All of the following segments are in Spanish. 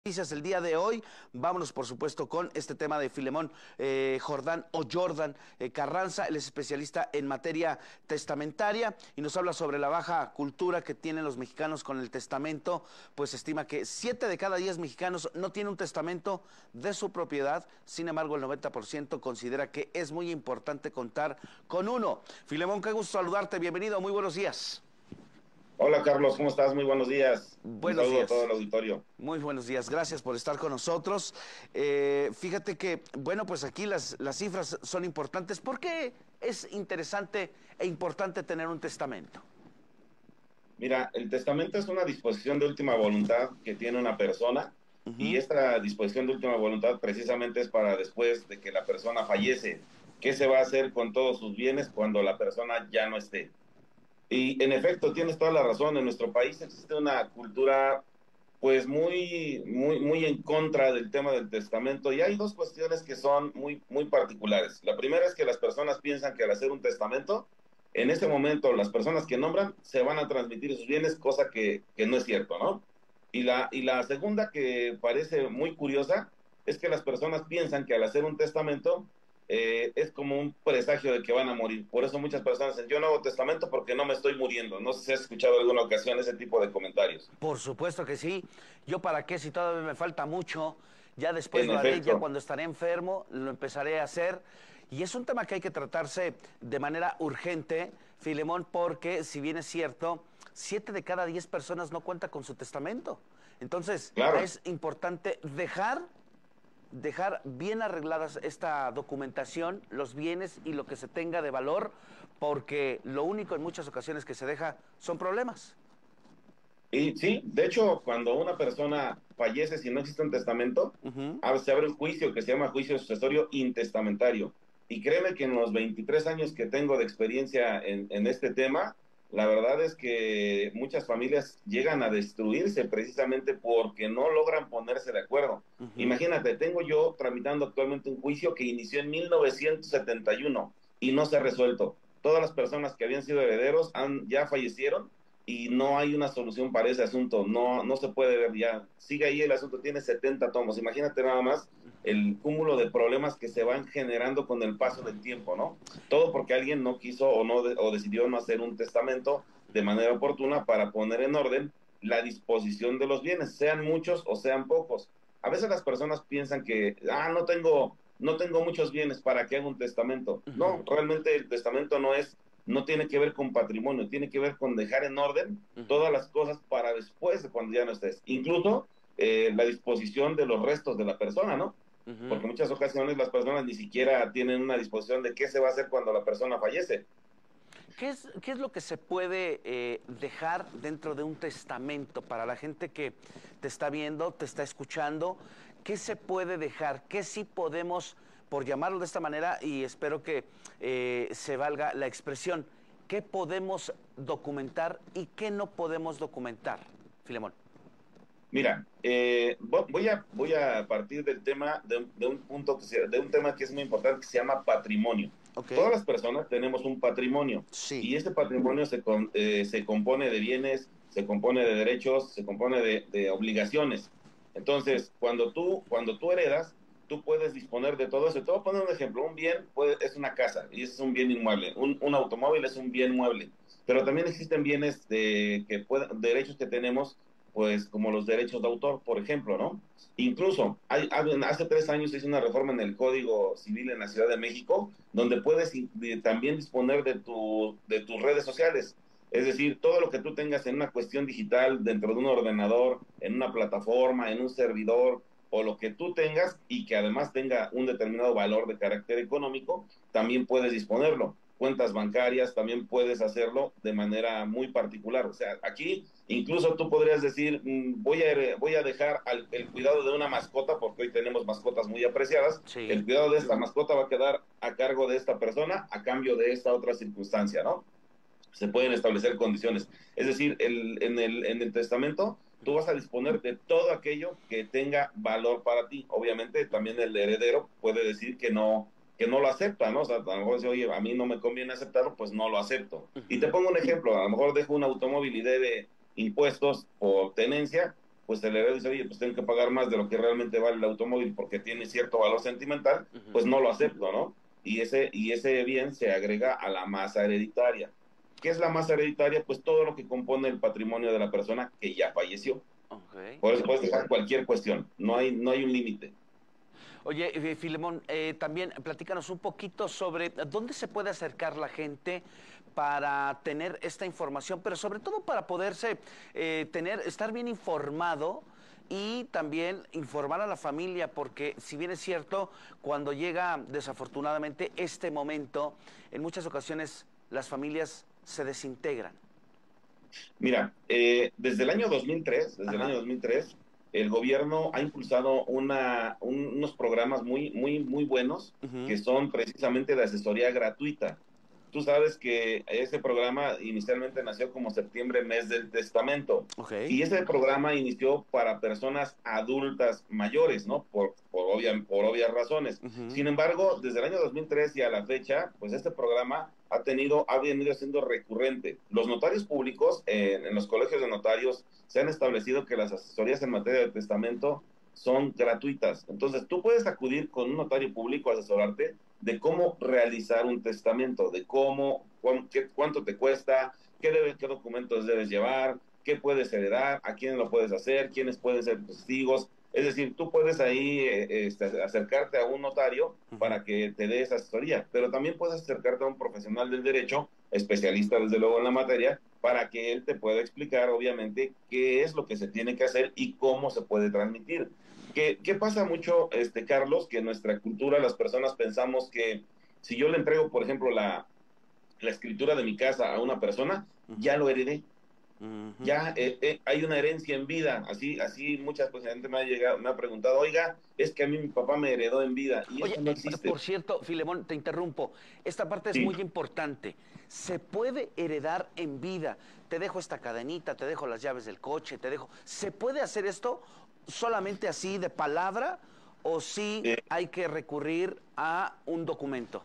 Noticias el día de hoy. Vámonos, por supuesto, con este tema de Filemón Jordán o Jordan Carranza. Él es especialista en materia testamentaria y nos habla sobre la baja cultura que tienen los mexicanos con el testamento. Pues estima que 7 de cada 10 mexicanos no tienen un testamento de su propiedad. Sin embargo, el 90% considera que es muy importante contar con uno. Filemón, qué gusto saludarte. Bienvenido. Muy buenos días. Hola Carlos, ¿cómo estás? Muy buenos días. Un Buenos saludo a todo días. el auditorio. Muy buenos días, gracias por estar con nosotros. Fíjate que, bueno, pues aquí las cifras son importantes. ¿Por qué es interesante e importante tener un testamento? Mira, el testamento es una disposición de última voluntad que tiene una persona y Ujú. esta disposición de última voluntad precisamente es para después de que la persona fallece. ¿Qué se va a hacer con todos sus bienes cuando la persona ya no esté? Y en efecto, tienes toda la razón. En nuestro país existe una cultura pues muy en contra del tema del testamento y hay dos cuestiones que son muy particulares. La primera es que las personas piensan que al hacer un testamento, en ese momento las personas que nombran se van a transmitir sus bienes, cosa que no es cierto, ¿no? Y la segunda que parece muy curiosa es que las personas piensan que al hacer un testamento es como un presagio de que van a morir. Por eso muchas personas dicen, yo no hago testamento porque no me estoy muriendo. No sé si has escuchado en alguna ocasión ese tipo de comentarios. Por supuesto que sí. Yo para qué si todavía me falta mucho, ya después En lo haré, ya efecto, cuando estaré enfermo, lo empezaré a hacer. Y es un tema que hay que tratarse de manera urgente, Filemón, porque si bien es cierto, 7 de cada 10 personas no cuenta con su testamento. Entonces, claro. es importante dejar bien arregladas esta documentación, los bienes y lo que se tenga de valor, porque lo único en muchas ocasiones que se deja son problemas. Y sí, de hecho, cuando una persona fallece si no existe un testamento, Ujú. se abre un juicio que se llama juicio sucesorio intestamentario. Y créeme que en los 23 años que tengo de experiencia en este tema, la verdad es que muchas familias llegan a destruirse precisamente porque no logran ponerse de acuerdo. Ujú. Imagínate, tengo yo tramitando actualmente un juicio que inició en 1971 y no se ha resuelto. Todas las personas que habían sido herederos ya fallecieron y no hay una solución para ese asunto, no se puede ver ya, sigue ahí el asunto, tiene 70 tomos, imagínate nada más el cúmulo de problemas que se van generando con el paso del tiempo, ¿no? Todo porque alguien no quiso o, no o decidió no hacer un testamento de manera oportuna para poner en orden la disposición de los bienes, sean muchos o sean pocos. A veces las personas piensan que, no tengo muchos bienes, ¿para qué hago un testamento? Ujú. No, realmente el testamento no tiene que ver con patrimonio, tiene que ver con dejar en orden Ujú. todas las cosas para después de cuando ya no estés. Incluso la disposición de los restos de la persona, ¿no? Ujú. Porque en muchas ocasiones las personas ni siquiera tienen una disposición de qué se va a hacer cuando la persona fallece. ¿Qué es lo que se puede dejar dentro de un testamento para la gente que te está viendo, te está escuchando? ¿Qué se puede dejar? ¿Qué sí podemos, por llamarlo de esta manera, y espero que se valga la expresión, qué podemos documentar y qué no podemos documentar, Filemón? Mira, voy a partir del tema de un punto de un tema que es muy importante que se llama patrimonio. Ok. Todas las personas tenemos un patrimonio Sí. y este patrimonio se compone de bienes, se compone de derechos, se compone de obligaciones. Entonces, cuando tú heredas, tú puedes disponer de todo eso. Te voy a poner un ejemplo. Un bien es una casa y ese es un bien inmueble. Un automóvil es un bien mueble. Pero también existen bienes derechos que tenemos pues como los derechos de autor, por ejemplo, ¿no? Incluso hace 3 años se hizo una reforma en el Código Civil en la Ciudad de México, donde puedes también disponer de tus redes sociales. Es decir, todo lo que tú tengas en una cuestión digital, dentro de un ordenador, en una plataforma, en un servidor, o lo que tú tengas y que además tenga un determinado valor de carácter económico, también puedes disponerlo. Cuentas bancarias, también puedes hacerlo de manera muy particular. O sea, aquí incluso tú podrías decir, voy a dejar el cuidado de una mascota, porque hoy tenemos mascotas muy apreciadas, Sí. el cuidado de esta mascota va a quedar a cargo de esta persona a cambio de esta otra circunstancia, ¿no? Se pueden establecer condiciones. Es decir, en el testamento tú vas a disponer de todo aquello que tenga valor para ti. Obviamente también el heredero puede decir que no lo acepta, ¿no? O sea, a lo mejor dice, oye, a mí no me conviene aceptarlo, pues no lo acepto. Y te Ujú. pongo un ejemplo, a lo mejor dejo un automóvil y debe impuestos por tenencia, pues el heredero dice, oye, pues tengo que pagar más de lo que realmente vale el automóvil porque tiene cierto valor sentimental, pues no lo acepto, ¿no? Y ese bien se agrega a la masa hereditaria. ¿Qué es la masa hereditaria? Pues todo lo que compone el patrimonio de la persona que ya falleció. Ok. Por eso puedes dejar cualquier cuestión, no hay un límite. Oye, Filemón, también platícanos un poquito sobre dónde se puede acercar la gente para tener esta información, pero sobre todo para poderse estar bien informado y también informar a la familia, porque si bien es cierto, cuando llega desafortunadamente este momento, en muchas ocasiones las familias se desintegran. Mira, desde el año 2003, Ajá. el gobierno ha impulsado unos programas muy, muy, muy buenos Ujú. que son precisamente de asesoría gratuita. Tú sabes que ese programa inicialmente nació como septiembre, mes del testamento, Ok. y ese programa inició para personas adultas mayores, ¿no? Por obvias razones. Ujú. Sin embargo, desde el año 2003 y a la fecha, pues este programa ha venido siendo recurrente. Los notarios públicos en los colegios de notarios se han establecido que las asesorías en materia de testamento son gratuitas. Entonces, tú puedes acudir con un notario público a asesorarte de cómo realizar un testamento, de cuánto te cuesta, qué documentos debes llevar, qué puedes heredar, a quién lo puedes hacer, quiénes pueden ser testigos. Es decir, tú puedes ahí acercarte a un notario Ujú. para que te dé esa asesoría, pero también puedes acercarte a un profesional del derecho, especialista desde luego en la materia, para que él te pueda explicar obviamente qué es lo que se tiene que hacer y cómo se puede transmitir. ¿Qué pasa mucho, Carlos? Que en nuestra cultura las personas pensamos que si yo le entrego, por ejemplo, la escritura de mi casa a una persona, Ujú. ya lo heredé, Ujú. ya hay una herencia en vida. Así muchas pues, gente me ha preguntado, oiga, es que a mí mi papá me heredó en vida, y Oye, eso no existe. por cierto, Filemón, te interrumpo. Esta parte es Sí, muy importante. Se puede heredar en vida. Te dejo esta cadenita, te dejo las llaves del coche, te dejo. ¿Se puede hacer esto solamente así de palabra o sí eh, hay que recurrir a un documento?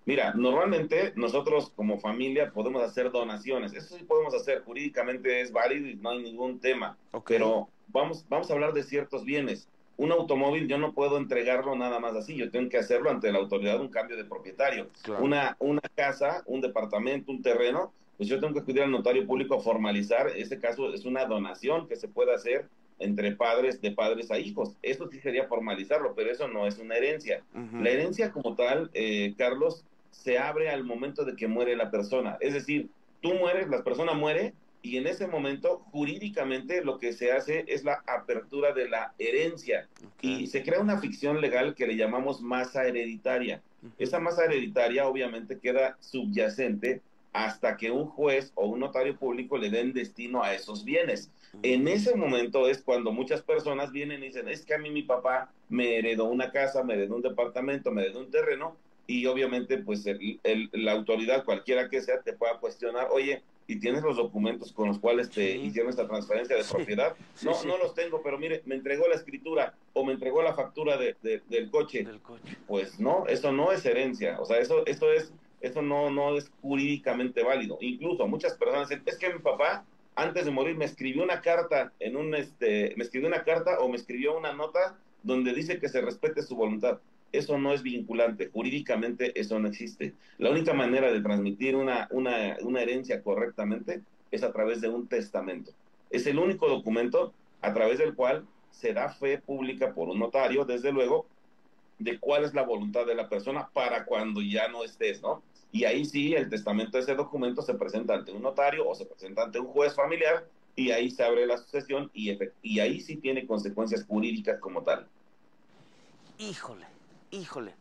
mira, normalmente nosotros como familia podemos hacer donaciones. Eso sí podemos hacer, jurídicamente es válido y no hay ningún tema. Ok. Pero vamos a hablar de ciertos bienes. Un automóvil yo no puedo entregarlo nada más así, yo tengo que hacerlo ante la autoridad, un cambio de propietario. Claro. Una casa, un departamento, un terreno, pues yo tengo que acudir al notario público a formalizar. Este caso es una donación que se puede hacer entre padres, de padres a hijos. Eso sí sería formalizarlo, pero eso no es una herencia. La Ujú. herencia como tal, Carlos, se abre al momento de que muere la persona. Es decir, tú mueres, la persona muere, y en ese momento jurídicamente lo que se hace es la apertura de la herencia Ok. y se crea una ficción legal que le llamamos masa hereditaria. Ujú. Esa masa hereditaria obviamente queda subyacente hasta que un juez o un notario público le den destino a esos bienes. Ujú. En ese momento es cuando muchas personas vienen y dicen, es que a mí mi papá me heredó una casa, me heredó un departamento, me heredó un terreno, y obviamente pues la autoridad, cualquiera que sea, te pueda cuestionar, oye, ¿y tienes los documentos con los cuales te Sí, hicieron esta transferencia de sí, propiedad? sí, No, sí. no los tengo, pero mire, me entregó la escritura o me entregó la factura del coche. Del coche. Pues no, eso no es herencia, o sea, eso no es jurídicamente válido. Incluso muchas personas dicen, es que mi papá antes de morir me escribió una carta me escribió una carta o me escribió una nota donde dice que se respete su voluntad. Eso no es vinculante, jurídicamente eso no existe. La única manera de transmitir una herencia correctamente es a través de un testamento. Es el único documento a través del cual se da fe pública por un notario, desde luego, de cuál es la voluntad de la persona para cuando ya no estés, ¿no? Y ahí sí, el testamento de ese documento se presenta ante un notario o se presenta ante un juez familiar, y ahí se abre la sucesión y ahí sí tiene consecuencias jurídicas como tal. Híjole, híjole.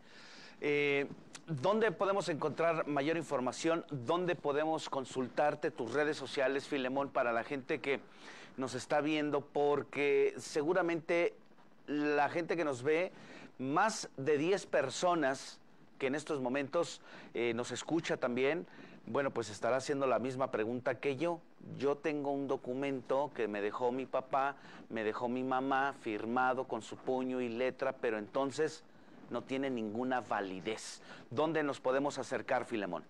Eh, ¿Dónde podemos encontrar mayor información? ¿Dónde podemos consultarte tus redes sociales, Filemón, para la gente que nos está viendo? Porque seguramente la gente que nos ve, más de 10 personas que en estos momentos nos escucha también, bueno, pues estará haciendo la misma pregunta que yo. Yo tengo un documento que me dejó mi papá, me dejó mi mamá, firmado con su puño y letra, pero entonces no tiene ninguna validez. ¿Dónde nos podemos acercar, Filemón?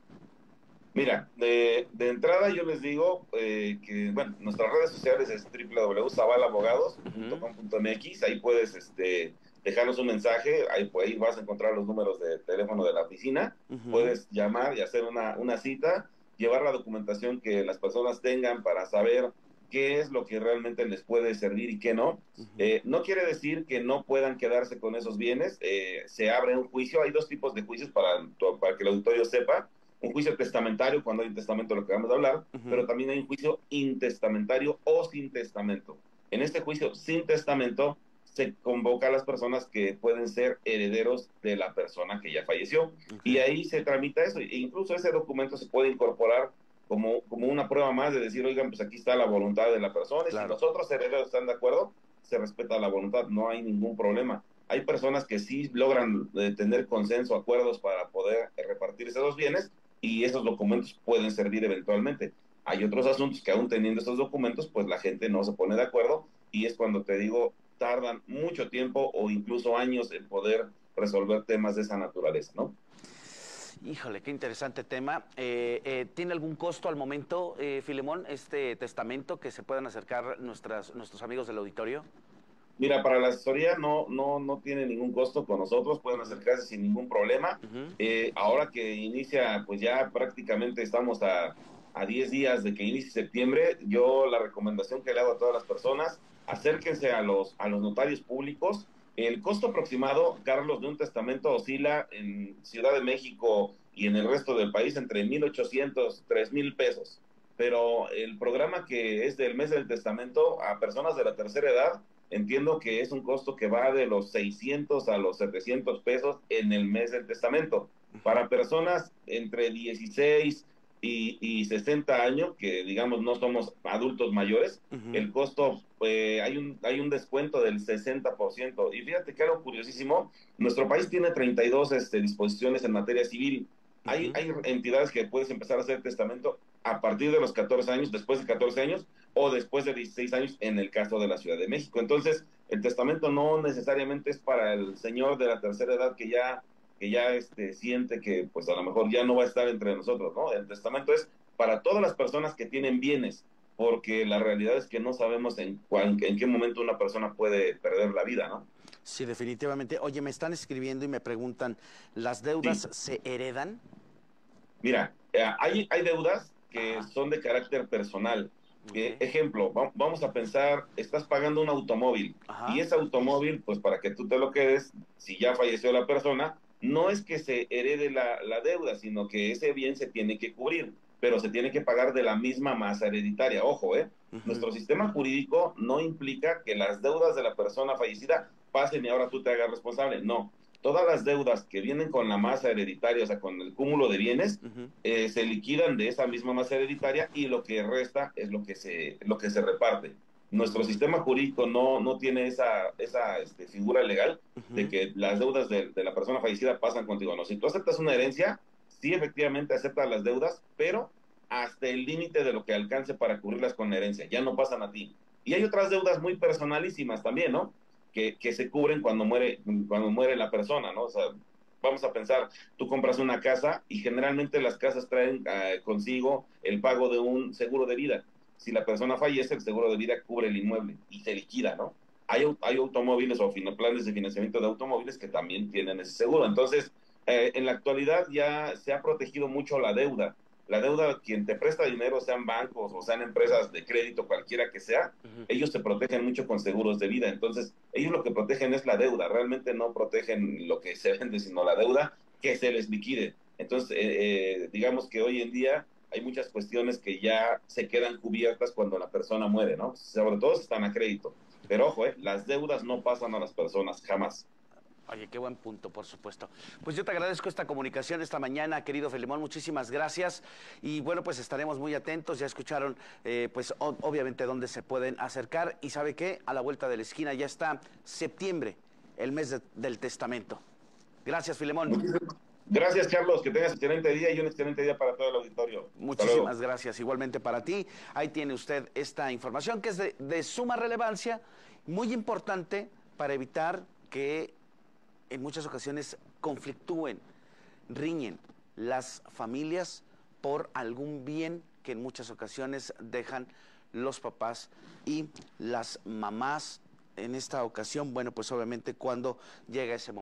Mira, de entrada yo les digo que, bueno, nuestras redes sociales es Ujú, www.zabalabogados.com.mx, ahí puedes dejarnos un mensaje, ahí vas a encontrar los números de teléfono de la oficina, ujú. puedes llamar y hacer una cita, llevar la documentación que las personas tengan para saber qué es lo que realmente les puede servir y qué no. Ujú, No quiere decir que no puedan quedarse con esos bienes, se abre un juicio, hay dos tipos de juicios para que el auditorio sepa, un juicio testamentario, cuando hay un testamento, lo que vamos a hablar, pero ujú. también hay un juicio intestamentario o sin testamento. En este juicio sin testamento se convoca a las personas que pueden ser herederos de la persona que ya falleció Ok, y ahí se tramita eso e incluso ese documento se puede incorporar como una prueba más de decir, oigan, pues aquí está la voluntad de la persona y si claro. los otros herederos están de acuerdo, se respeta la voluntad, no hay ningún problema. Hay personas que sí logran tener consenso, acuerdos para poder repartir esos bienes y esos documentos pueden servir eventualmente. Hay otros asuntos que aún teniendo esos documentos, pues la gente no se pone de acuerdo y es cuando te digo, tardan mucho tiempo o incluso años en poder resolver temas de esa naturaleza, ¿no? Híjole, qué interesante tema. ¿Tiene algún costo al momento, Filemón, este testamento que se puedan acercar nuestros amigos del auditorio? Mira, para la asesoría no tiene ningún costo con nosotros, pueden Ujú, acercarse sin ningún problema. ujú. Ahora que inicia, pues ya prácticamente estamos a 10 días de que inicie septiembre, yo la recomendación que le hago a todas las personas, acérquense a los notarios públicos. El costo aproximado, Carlos, de un testamento oscila en Ciudad de México y en el resto del país entre 1,800, 3,000 pesos. Pero el programa que es del mes del testamento a personas de la tercera edad, entiendo que es un costo que va de los 600 a los 700 pesos en el mes del testamento. Ujú, Para personas entre 16 y 60 años, que digamos no somos adultos mayores, ujú, el costo, hay un descuento del 60%. Y fíjate que algo curiosísimo, nuestro país tiene 32 disposiciones en materia civil. ujú. Hay entidades que puedes empezar a hacer testamento a partir de los 14 años, después de 14 años, o después de 16 años en el caso de la Ciudad de México. Entonces, el testamento no necesariamente es para el señor de la tercera edad que ya siente que pues a lo mejor ya no va a estar entre nosotros, ¿no? El testamento es para todas las personas que tienen bienes, porque la realidad es que no sabemos en qué momento una persona puede perder la vida, ¿no? Sí, definitivamente. Oye, me están escribiendo y me preguntan, ¿las Sí, deudas se heredan? mira, hay deudas que Ajá, son de carácter personal. ok. Ejemplo, vamos a pensar, estás pagando un automóvil y Ajá, ese automóvil, pues para que tú te lo quedes, si ya falleció la persona, no es que se herede la deuda, sino que ese bien se tiene que cubrir, pero se tiene que pagar de la misma masa hereditaria. Ojo, ¿eh? ujú, Nuestro sistema jurídico no implica que las deudas de la persona fallecida pasen y ahora tú te hagas responsable. No, todas las deudas que vienen con la masa hereditaria, o sea, con el cúmulo de bienes, ujú. se liquidan de esa misma masa hereditaria y lo que resta es lo que se reparte. Nuestro Mm, sistema jurídico no tiene esa figura legal de ujú. que las deudas de la persona fallecida pasan contigo. No, si tú aceptas una herencia, sí efectivamente aceptas las deudas, pero hasta el límite de lo que alcance para cubrirlas con la herencia, ya no pasan a ti. Y hay otras deudas muy personalísimas también, ¿no? Que se cubren cuando muere la persona, ¿no? O sea, vamos a pensar, tú compras una casa y generalmente las casas traen consigo el pago de un seguro de vida. Si la persona fallece, el seguro de vida cubre el inmueble y se liquida, ¿no? Hay automóviles o planes de financiamiento de automóviles que también tienen ese seguro. Entonces, en la actualidad ya se ha protegido mucho la deuda. La deuda, quien te presta dinero, sean bancos o sean empresas de crédito, cualquiera que sea, Ujú. ellos se protegen mucho con seguros de vida. Entonces, ellos lo que protegen es la deuda, realmente no protegen lo que se vende, sino la deuda que se les liquide. Entonces, digamos que hoy en día hay muchas cuestiones que ya se quedan cubiertas cuando la persona muere, ¿no? Sobre todo si están a crédito. Pero ojo, las deudas no pasan a las personas jamás. Oye, qué buen punto, por supuesto. Pues yo te agradezco esta comunicación esta mañana, querido Filemón, muchísimas gracias. Y bueno, pues estaremos muy atentos, ya escucharon, pues obviamente dónde se pueden acercar. Y ¿sabe qué? A la vuelta de la esquina ya está septiembre, el mes del testamento. Gracias, Filemón. Gracias, Carlos. Que tengas excelente día y un excelente día para todo el auditorio. Hasta luego. Muchísimas gracias, igualmente para ti. Ahí tiene usted esta información que es de suma relevancia, muy importante para evitar que en muchas ocasiones conflictúen, riñen las familias por algún bien que en muchas ocasiones dejan los papás y las mamás. En esta ocasión, bueno, pues obviamente cuando llega ese momento.